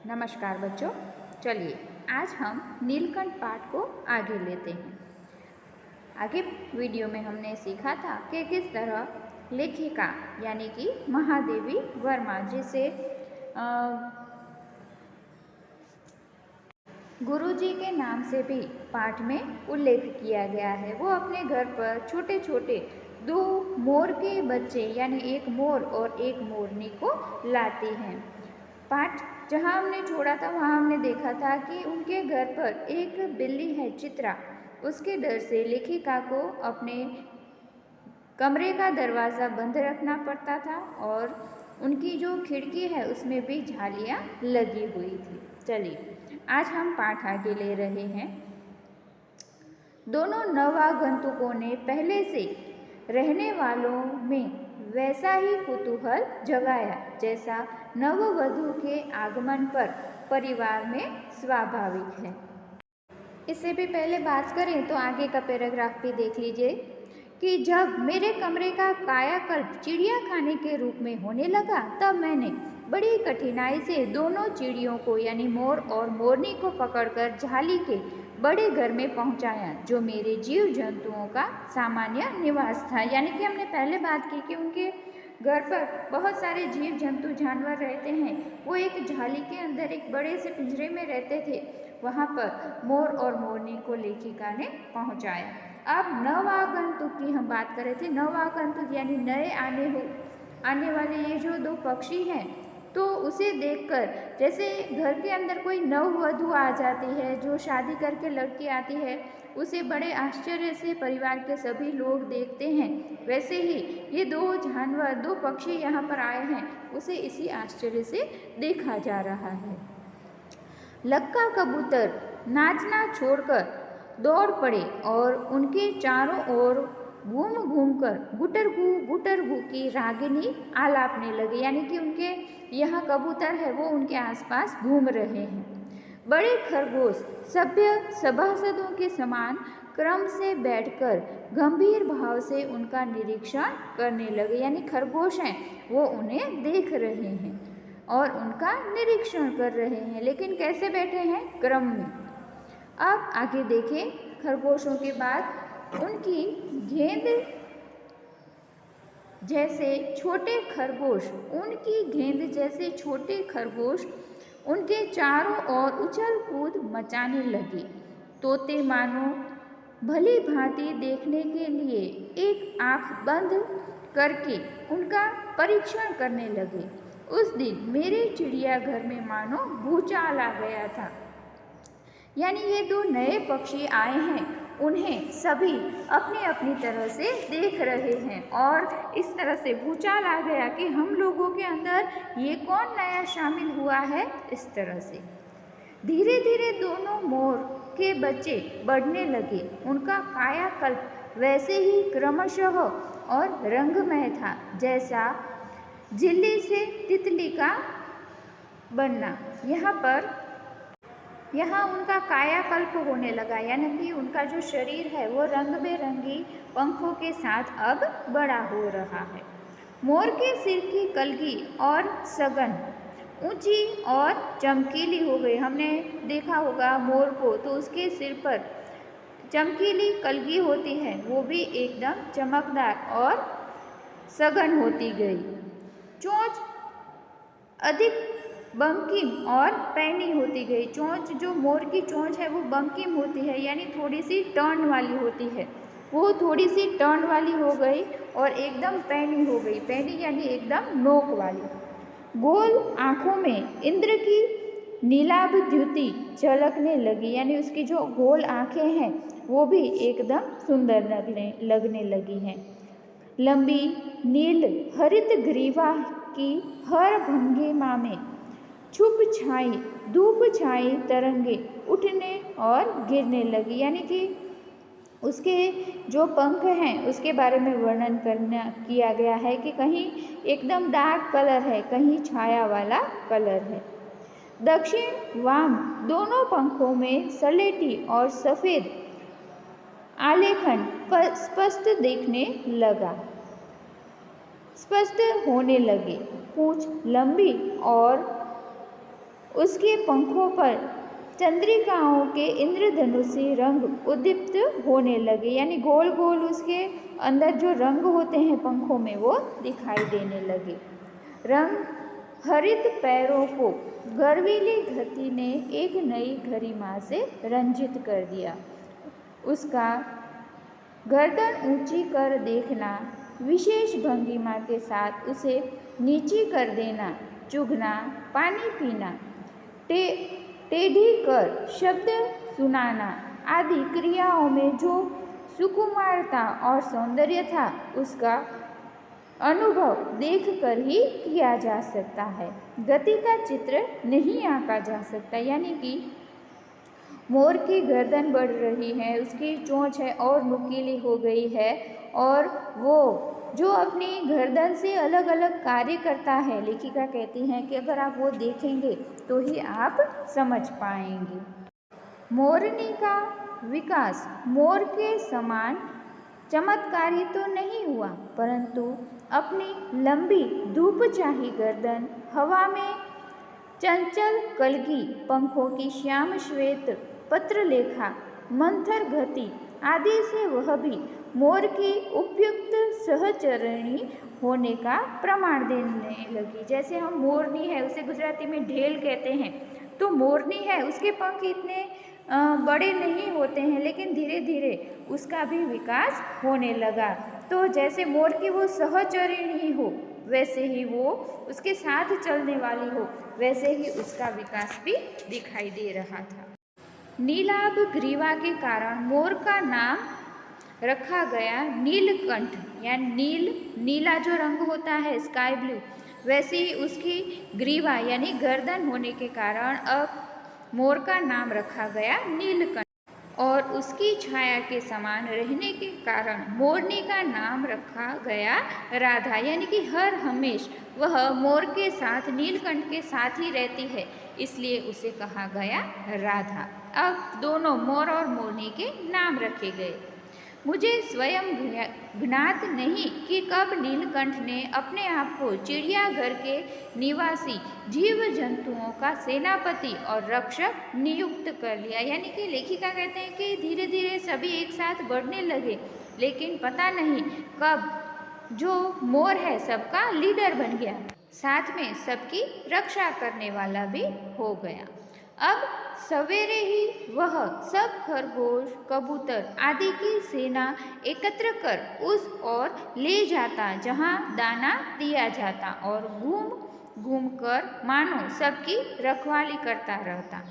नमस्कार बच्चों, चलिए आज हम नीलकंठ पाठ को आगे लेते हैं। आगे वीडियो में हमने सीखा था कि किस तरह लेखिका यानी कि महादेवी वर्मा, जिसे गुरुजी के नाम से भी पाठ में उल्लेख किया गया है, वो अपने घर पर छोटे छोटे दो मोर के बच्चे यानी एक मोर और एक मोरनी को लाती हैं। पाठ जहाँ हमने छोड़ा था वहाँ हमने देखा था कि उनके घर पर एक बिल्ली है चित्रा, उसके डर से लेखिका को अपने कमरे का दरवाज़ा बंद रखना पड़ता था और उनकी जो खिड़की है उसमें भी झालियाँ लगी हुई थी। चलिए आज हम पाठ आगे ले रहे हैं। दोनों नवागंतुकों ने पहले से रहने वालों में वैसा ही कुतूहल जगाया जैसा नववधू के आगमन पर परिवार में स्वाभाविक है। इससे भी पहले बात करें तो आगे का पैराग्राफ भी देख लीजिए कि जब मेरे कमरे का कायाकल्प चिड़िया खाने के रूप में होने लगा तब मैंने बड़ी कठिनाई से दोनों चिड़ियों को यानी मोर और मोरनी को पकड़कर झाली के बड़े घर में पहुंचाया, जो मेरे जीव जंतुओं का सामान्य निवास था। यानी कि हमने पहले बात की कि उनके घर पर बहुत सारे जीव जंतु जानवर रहते हैं, वो एक झाली के अंदर एक बड़े से पिंजरे में रहते थे। वहाँ पर मोर और मोरनी को लेखिका ने पहुँचाया। अब नवागंतुक की हम बात कर रहे थे। नवागंतुक यानी नए आने वाले ये जो दो पक्षी हैं, तो उसे देखकर जैसे घर के अंदर कोई नववधू आ जाती है, जो शादी करके लड़की आती है, उसे बड़े आश्चर्य से परिवार के सभी लोग देखते हैं, वैसे ही ये दो जानवर दो पक्षी यहाँ पर आए हैं, उसे इसी आश्चर्य से देखा जा रहा है। लक्का कबूतर नाचना छोड़कर दौड़ पड़े और उनके चारों ओर घूम घूमकर गुटरगू की रागिनी आलापने लगे। यानी कि उनके यहाँ कबूतर है वो उनके आसपास घूम रहे हैं। बड़े खरगोश सभ्य सभासदों के समान क्रम से बैठकर गंभीर भाव से उनका निरीक्षण करने लगे। यानी खरगोश हैं वो उन्हें देख रहे हैं और उनका निरीक्षण कर रहे हैं, लेकिन कैसे बैठे हैं? क्रम में। अब आगे देखें, खरगोशों के बाद उनकी गेंद जैसे छोटे खरगोश उनके चारों ओर उछल कूद मचाने लगे। तोते मानो भली भांति देखने के लिए एक आंख बंद करके उनका परीक्षण करने लगे। उस दिन मेरे चिड़ियाघर में मानो भूचाल आ गया था। यानी ये दो नए पक्षी आए हैं, उन्हें सभी अपनी अपनी तरह से देख रहे हैं और इस तरह से भूचाल आ गया कि हम लोगों के अंदर ये कौन नया शामिल हुआ है। इस तरह से धीरे धीरे दोनों मोर के बच्चे बढ़ने लगे। उनका कायाकल्प वैसे ही क्रमशः और रंगमय था जैसा झिल्ली से तितली का बनना। यहाँ उनका कायाकल्प होने लगा, यानी कि उनका जो शरीर है वो रंग बेरंगी पंखों के साथ अब बड़ा हो रहा है। मोर के सिर की कलगी और सघन ऊंची और चमकीली हो गई। हमने देखा होगा मोर को, तो उसके सिर पर चमकीली कलगी होती है, वो भी एकदम चमकदार और सघन होती गई। चोंच अधिक बंकिम और पैनी होती गई। चोंच, जो मोर की चोंच है वो बंकिम होती है, यानी थोड़ी सी टर्न वाली होती है, वो थोड़ी सी टर्न वाली हो गई और एकदम पैनी हो गई। पैनी यानी एकदम नोक वाली। गोल आँखों में इंद्र की नीलाभ द्युति झलकने लगी। यानी उसकी जो गोल आँखें हैं वो भी एकदम सुंदर लगने लगी हैं। लंबी नील हरित ग्रीवा की हर भंगिमा में धूप छाई तरंगे उठने और गिरने लगी। यानी कि उसके जो पंख हैं उसके बारे में वर्णन किया गया है कि कहीं एकदम डार्क कलर है, कहीं छाया वाला कलर है। दक्षिण वाम दोनों पंखों में सलेटी और सफ़ेद आलेखन स्पष्ट होने लगे। पूंछ लंबी और उसके पंखों पर चंद्रिकाओं के इंद्रधनुषी रंग उद्दीप्त होने लगे, यानी गोल गोल उसके अंदर जो रंग होते हैं पंखों में वो दिखाई देने लगे। रंग हरित पैरों को गर्वीली गति ने एक नई गरिमा से रंजित कर दिया। उसका गर्दन ऊंची कर देखना, विशेष भंगिमा के साथ उसे नीची कर देना, चुगना, पानी पीना, टेढ़ी कर शब्द सुनाना आदि क्रियाओं में जो सुकुमारता और सौंदर्य था उसका अनुभव देखकर ही किया जा सकता है। गति का चित्र नहीं आंका जा सकता, यानी कि मोर की गर्दन बढ़ रही है, उसकी चोंच है और नुकीली हो गई है, और वो जो अपनी गर्दन से अलग अलग कार्य करता है, लेखिका कहती हैं कि अगर आप वो देखेंगे तो ही आप समझ पाएंगे। मोरनी का विकास मोर के समान चमत्कारी तो नहीं हुआ, परंतु अपनी लंबी धूपचाही गर्दन, हवा में चंचल कलगी पंखों की श्याम श्वेत पत्रलेखा, मंथर गति आदि से वह भी मोर की उपयुक्त सहचरणी होने का प्रमाण देने लगी। जैसे हम मोरनी है, उसे गुजराती में ढेल कहते हैं, तो मोरनी है, उसके पंख इतने बड़े नहीं होते हैं, लेकिन धीरे धीरे उसका भी विकास होने लगा। तो जैसे मोर की वो सहचरणी हो, वैसे ही वो उसके साथ चलने वाली हो, वैसे ही उसका विकास भी दिखाई दे रहा था। नीलाभ ग्रीवा के कारण मोर का नाम रखा गया नीलकंठ, यानी नीला जो रंग होता है स्काई ब्लू, वैसे ही उसकी ग्रीवा यानी गर्दन होने के कारण अब मोर का नाम रखा गया नीलकंठ, और उसकी छाया के समान रहने के कारण मोरनी का नाम रखा गया राधा, यानी कि हर हमेश वह मोर के साथ नीलकंठ के साथ ही रहती है, इसलिए उसे कहा गया राधा। अब दोनों मोर और मोरनी के नाम रखे गए। मुझे स्वयं ज्ञात नहीं कि कब नीलकंठ ने अपने आप को चिड़ियाघर के निवासी जीव जंतुओं का सेनापति और रक्षक नियुक्त कर लिया, यानी कि लेखिका कहते हैं कि धीरे धीरे सभी एक साथ बढ़ने लगे, लेकिन पता नहीं कब जो मोर है सबका लीडर बन गया, साथ में सबकी रक्षा करने वाला भी हो गया। अब सवेरे ही वह सब खरगोश, कबूतर आदि की सेना एकत्र कर उस ओर ले जाता जहाँ दाना दिया जाता, और घूम घूम कर मानो सबकी रखवाली करता रहता।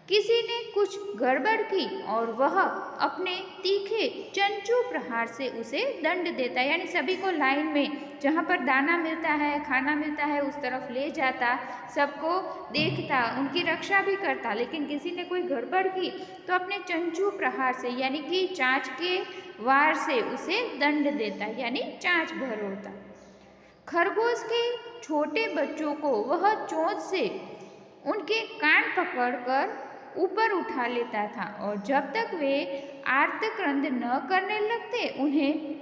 किसी ने कुछ गड़बड़ की और वह अपने तीखे चंचू प्रहार से उसे दंड देता, यानी सभी को लाइन में जहाँ पर दाना मिलता है, खाना मिलता है, उस तरफ ले जाता, सबको देखता, उनकी रक्षा भी करता, लेकिन किसी ने कोई गड़बड़ की तो अपने चंचू प्रहार से यानी कि चाँच के वार से उसे दंड देता, यानी चाँच भरोड़ता। खरगोश के छोटे बच्चों को वह चोंच से उनके कान पकड़कर ऊपर उठा लेता था, और जब तक वे आर्तक्रंद न करने लगते उन्हें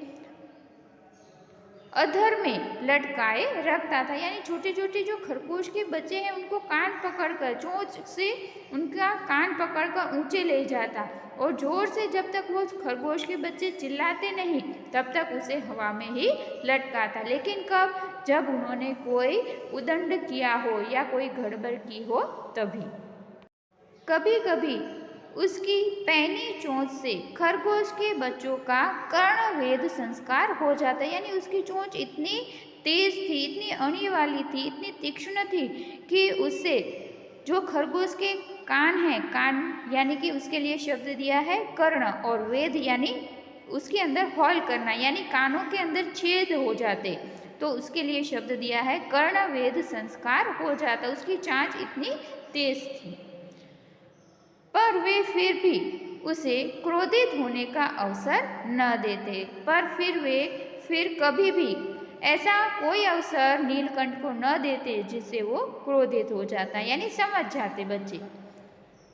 अधर में लटकाए रखता था, यानी छोटे छोटे जो खरगोश के बच्चे हैं उनको कान पकड़कर चोंच से उनका कान पकड़कर ऊंचे ले जाता, और जोर से जब तक वो खरगोश के बच्चे चिल्लाते नहीं तब तक उसे हवा में ही लटकाता। लेकिन कब, जब उन्होंने कोई उदंड किया हो या कोई गड़बड़ की हो तभी। कभी कभी उसकी पैनी चोंच से खरगोश के बच्चों का कर्णवेध संस्कार हो जाता, यानी उसकी चोंच इतनी तेज थी, इतनी अणी वाली थी, इतनी तीक्ष्ण थी कि उससे जो खरगोश के कान हैं, कान यानी कि उसके लिए शब्द दिया है कर्ण, और वेद यानी उसके अंदर हॉल करना, यानी कानों के अंदर छेद हो जाते, तो उसके लिए शब्द दिया है कर्णवेध संस्कार हो जाता। उसकी चाँच इतनी तेज थी, पर वे फिर भी उसे क्रोधित होने का अवसर न देते। पर फिर कभी भी ऐसा कोई अवसर नीलकंठ को न देते जिससे वो क्रोधित हो जाता, यानी समझ जाते बच्चे।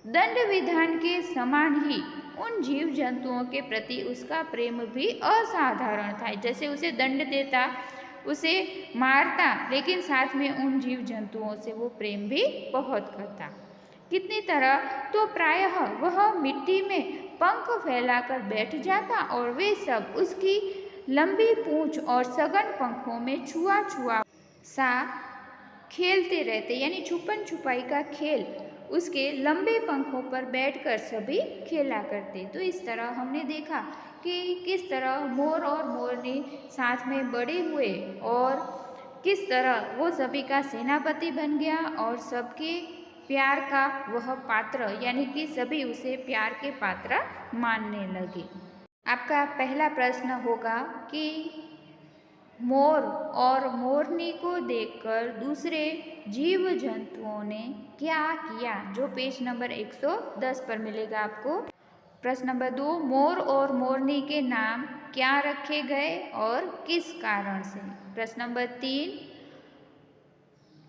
दंड विधान के समान ही उन जीव जंतुओं के प्रति उसका प्रेम भी असाधारण था। जैसे उसे दंड देता उसे मारता, लेकिन साथ में उन जीव जंतुओं से वो प्रेम भी बहुत करता। कितनी तरह तो प्रायः वह मिट्टी में पंख फैलाकर बैठ जाता और वे सब उसकी लंबी पूंछ और सघन पंखों में छुआ छुआ सा खेलते रहते, यानी छुपन छुपाई का खेल उसके लंबे पंखों पर बैठकर सभी खेला करते। तो इस तरह हमने देखा कि किस तरह मोर और मोरनी साथ में बड़े हुए और किस तरह वो सभी का सेनापति बन गया और सबके प्यार का वह पात्र, यानी कि सभी उसे प्यार के पात्र मानने लगे। आपका पहला प्रश्न होगा कि मोर और मोरनी को देखकर दूसरे जीव जंतुओं ने क्या किया, जो पेज नंबर 110 पर मिलेगा आपको। प्रश्न नंबर 2, मोर और मोरनी के नाम क्या रखे गए और किस कारण से। प्रश्न नंबर 3,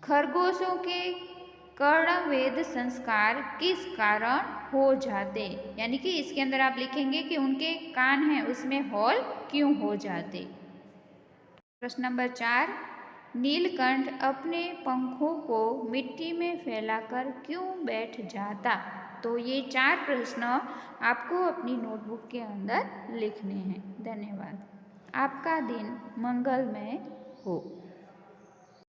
खरगोशों के कर्णवेध संस्कार किस कारण हो जाते, यानी कि इसके अंदर आप लिखेंगे कि उनके कान हैं उसमें हॉल क्यों हो जाते। प्रश्न नंबर 4, नीलकंठ अपने पंखों को मिट्टी में फैलाकर क्यों बैठ जाता। तो ये 4 प्रश्न आपको अपनी नोटबुक के अंदर लिखने हैं। धन्यवाद। आपका दिन मंगलमय हो।